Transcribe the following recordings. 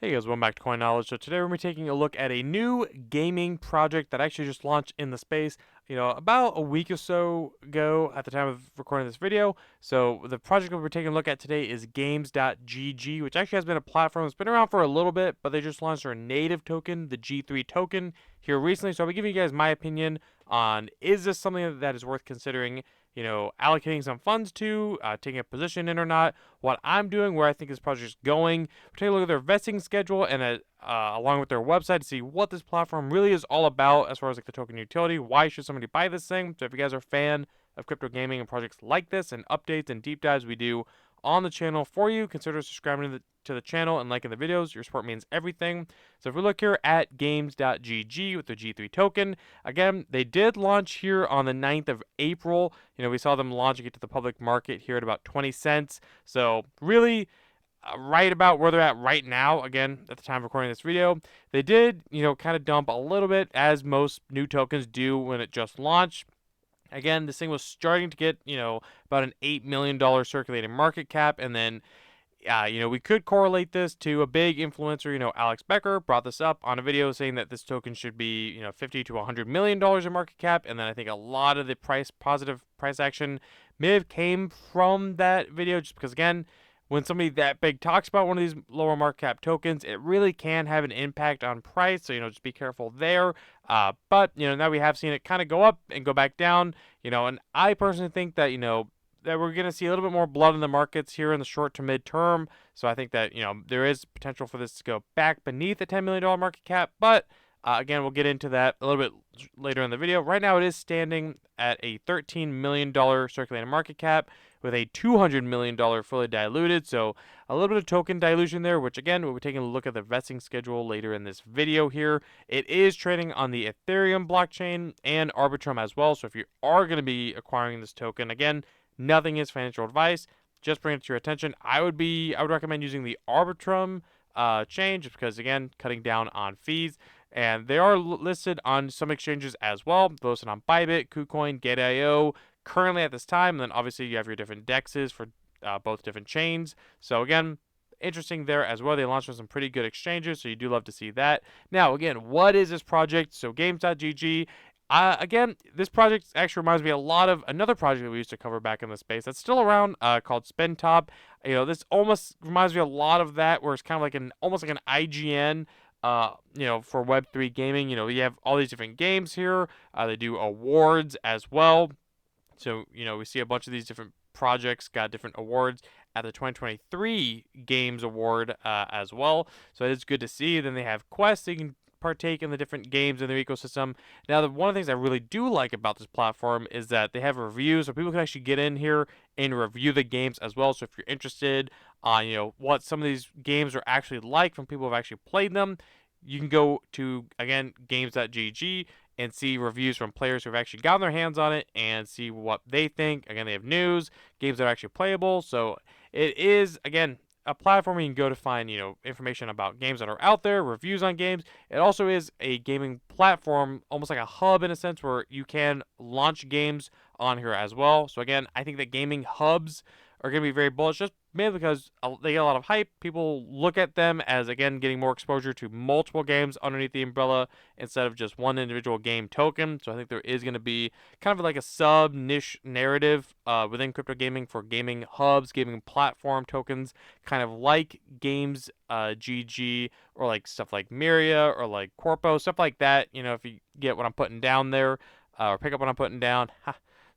Hey guys, welcome back to Coin Knowledge. So today we're going to be taking a look at a new gaming project that actually just launched in the space, about a week or so ago at the time of recording this video. So the project that we're taking a look at today is games.gg, which actually has been a platform that's been around for a little bit, but they just launched their native token, the G3 token, here recently. So I'll be giving you guys my opinion on, is this something that is worth considering, allocating some funds to, taking a position in or not, what I'm doing, where I think this project is going. We're taking a look at their vesting schedule and along with their website to see what this platform really is all about as far as like the token utility. Why should somebody buy this thing? So if you guys are a fan of crypto gaming and projects like this and updates and deep dives we do on the channel for you, consider subscribing to the channel and liking the videos. Your support means everything. So if we look here at games.gg with the G3 token, again, they did launch here on the 9th of April. We saw them launching it to the public market here at about 20 cents. So really right about where they're at right now, again, at the time of recording this video. They did, kind of dump a little bit, as most new tokens do when it just launched. Again, this thing was starting to get, about an $8 million circulating market cap. And then, we could correlate this to a big influencer, Alex Becker brought this up on a video saying that this token should be, $50 to $100 million in market cap. And then I think a lot of the positive price action may have came from that video just because, again, when somebody that big talks about one of these lower market cap tokens, it really can have an impact on price. So, just be careful there. But, now we have seen it kind of go up and go back down, and I personally think that, that we're going to see a little bit more blood in the markets here in the short to mid term. So I think that, there is potential for this to go back beneath the $10 million market cap. But again, we'll get into that a little bit later in the video. Right now, it is standing at a $13 million circulating market cap with a $200 million fully diluted. So a little bit of token dilution there, which again, we'll be taking a look at the vesting schedule later in this video here. It is trading on the Ethereum blockchain and Arbitrum as well. So if you are going to be acquiring this token, again, nothing is financial advice. Just bring it to your attention. I would recommend using the Arbitrum chain just because, again, cutting down on fees. And they are listed on some exchanges as well. They're listed on Bybit, KuCoin, Gate.io currently at this time. And then obviously you have your different dexes for both different chains. So again, interesting there as well. They launched on some pretty good exchanges, so you do love to see that. Now, again, what is this project? So games.gg. Again, this project actually reminds me a lot of another project that we used to cover back in the space that's still around called SpinTop. This almost reminds me a lot of that, where it's kind of like almost like an IGN. For Web3 gaming, you have all these different games here. They do awards as well. So, we see a bunch of these different projects got different awards at the 2023 Games Award as well. So it is good to see. Then they have quests. So you can partake in the different games in their ecosystem. Now, one of the things I really do like about this platform is that they have reviews, so people can actually get in here and review the games as well. So if you're interested on, what some of these games are actually like from people who have actually played them, you can go to, again, games.gg and see reviews from players who have actually gotten their hands on it and see what they think. Again, they have news, games that are actually playable. So it is, again, a platform where you can go to find, information about games that are out there, reviews on games. It also is a gaming platform, almost like a hub in a sense, where you can launch games on here as well. So again, I think that gaming hubs are going to be very bullish, just mainly because they get a lot of hype. People look at them as, again, getting more exposure to multiple games underneath the umbrella instead of just one individual game token. So I think there is going to be kind of like a sub-niche narrative within crypto gaming for gaming hubs, gaming platform tokens, kind of like Games GG or like stuff like Myria or like Corpo, stuff like that. If you get what I'm putting down there or pick up what I'm putting down.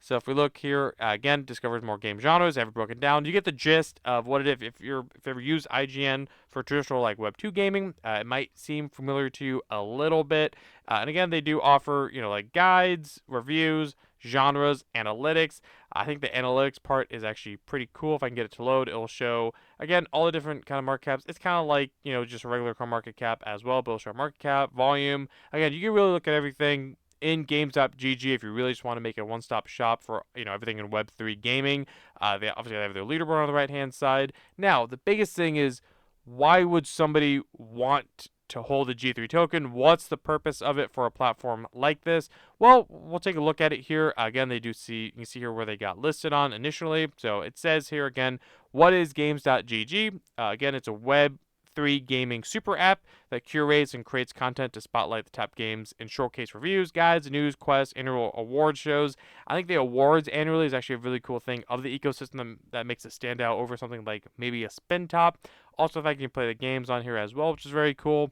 So if we look here, again, discovers more game genres, have it broken down. You get the gist of what it is. If you ever use IGN for traditional like Web2 gaming, it might seem familiar to you a little bit. And again, they do offer, like guides, reviews, genres, analytics. I think the analytics part is actually pretty cool. If I can get it to load, it'll show, again, all the different kind of market caps. It's kind of like, just a regular coin market cap as well, but it'll show market cap, volume. Again, you can really look at everything in games.gg if you really just want to make a one-stop shop for everything in Web3 gaming. They obviously have their leaderboard on the right-hand side. Now, the biggest thing is, why would somebody want to hold a G3 token? What's the purpose of it for a platform like this? Well, we'll take a look at it here. Again, you can see here where they got listed on initially. So it says here again, what is games.gg? Again, it's a Web Web3 gaming super app that curates and creates content to spotlight the top games and showcase reviews, guides, news, quests, annual award shows. I think the awards annually is actually a really cool thing of the ecosystem that makes it stand out over something like maybe a spin top. Also, the fact you can play the games on here as well, which is very cool.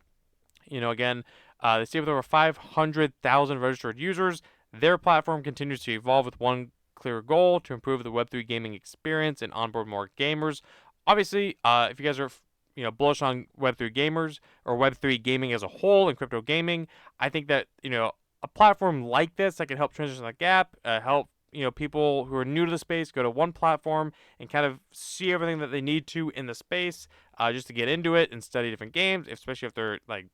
Again, they say with over 500,000 registered users, their platform continues to evolve with one clear goal: to improve the Web3 gaming experience and onboard more gamers. Obviously, if you guys are bullish on Web3 gamers or Web3 gaming as a whole and crypto gaming, I think that a platform like this that can help transition that gap, help people who are new to the space go to one platform and kind of see everything that they need to in the space, just to get into it and study different games, especially if they're like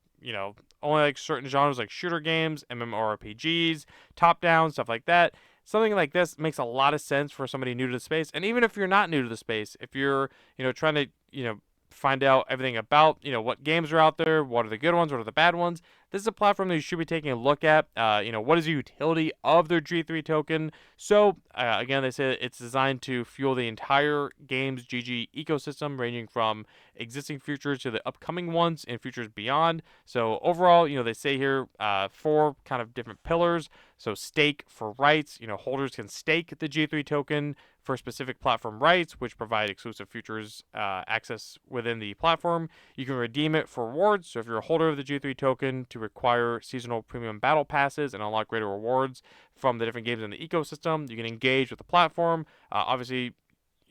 only like certain genres like shooter games, MMORPGs, top down, stuff like that. Something like this makes a lot of sense for somebody new to the space. And even if you're not new to the space, if you're, trying to, find out everything about, what games are out there, what are the good ones, what are the bad ones, this is a platform that you should be taking a look at. What is the utility of their G3 token? So, again, they say it's designed to fuel the entire games GG ecosystem, ranging from existing futures to the upcoming ones and futures beyond. So, overall, they say here 4 kind of different pillars. So, stake for rights. Holders can stake the G3 token for specific platform rights, which provide exclusive futures access within the platform. You can redeem it for rewards. So if you're a holder of the G3 token, to require seasonal premium battle passes and unlock greater rewards from the different games in the ecosystem. You can engage with the platform. Obviously,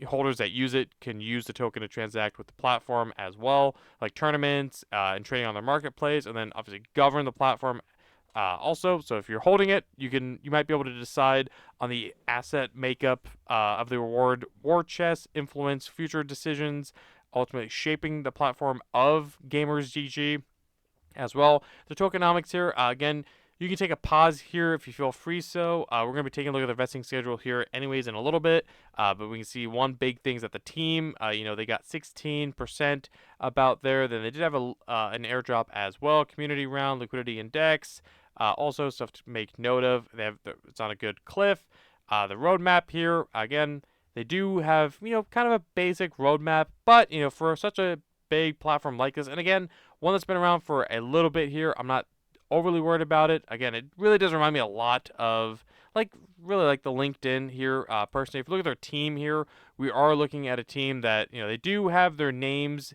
holders that use it can use the token to transact with the platform as well, like tournaments and trading on their marketplace, and then obviously govern the platform also. So if you're holding it, you might be able to decide on the asset makeup of the reward war chest, influence future decisions, ultimately shaping the platform of Gamers GG as well. The tokenomics here, again, you can take a pause here if you feel free. So we're going to be taking a look at the vesting schedule here anyways in a little bit. But we can see one big thing is that the team, they got 16% about there. Then they did have an airdrop as well. Community round, liquidity index. Also stuff to make note of. It's on a good cliff. The roadmap here, again, they do have, kind of a basic roadmap. But, for such a big platform like this, and again, one that's been around for a little bit here, I'm not overly worried about it. Again, it really does remind me a lot of really like the LinkedIn here. Personally, if you look at their team here, we are looking at a team that they do have their names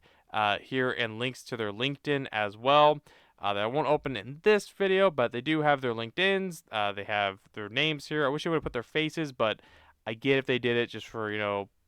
here and links to their LinkedIn as well. That I won't open in this video, but they do have their LinkedIn's. They have their names here. I wish they would have put their faces, but I get if they did it just for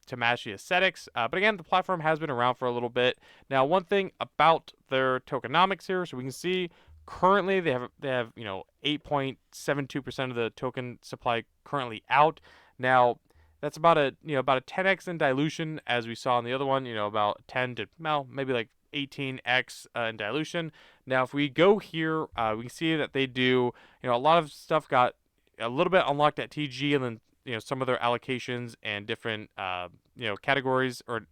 to match the aesthetics. But again, the platform has been around for a little bit. Now, one thing about their tokenomics here, so we can see currently they have 8.72% of the token supply currently out. Now, that's about a 10x in dilution, as we saw in the other one. About 10 to maybe like 18x in dilution. Now, if we go here, we can see that they do a lot of stuff got a little bit unlocked at TG, and then some of their allocations and different categories or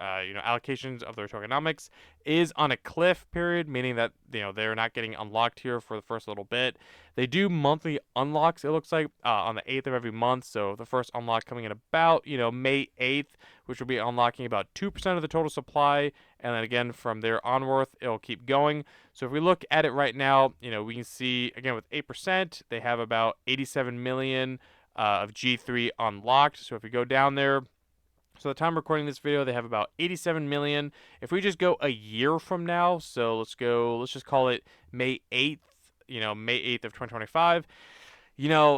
allocations of their tokenomics is on a cliff period, meaning that they're not getting unlocked here for the first little bit. They do monthly unlocks, it looks like, on the 8th of every month. So the first unlock coming in about May 8th, which will be unlocking about 2% of the total supply, and then again from there onward it'll keep going. So if we look at it right now, we can see again with 8% they have about 87 million of G3 unlocked. So if we go down there, so the time recording this video, they have about 87 million. If we just go a year from now, so let's just call it May 8th, May 8th of 2025,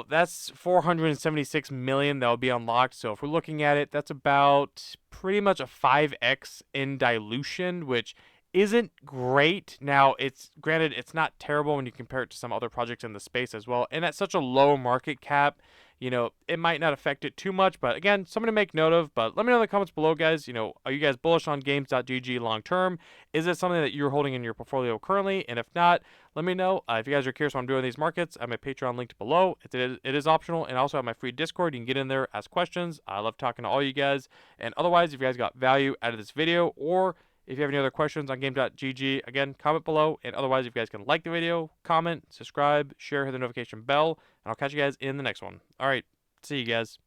that's 476 million that will be unlocked. So if we're looking at it, that's about pretty much a 5x in dilution, which isn't great. Now, it's granted, it's not terrible when you compare it to some other projects in the space as well. And at such a low market cap, it might not affect it too much, but again, something to make note of. But let me know in the comments below, guys. Are you guys bullish on games.gg long term? Is it something that you're holding in your portfolio currently? And if not, let me know. If you guys are curious what I'm doing in these markets, I have my Patreon linked below. It is optional, and I also have my free Discord. You can get in there, ask questions. I love talking to all you guys. And otherwise, if you guys got value out of this video, or if you have any other questions on game.gg, again, comment below. And otherwise, if you guys can like the video, comment, subscribe, share, hit the notification bell, and I'll catch you guys in the next one. All right, see you guys.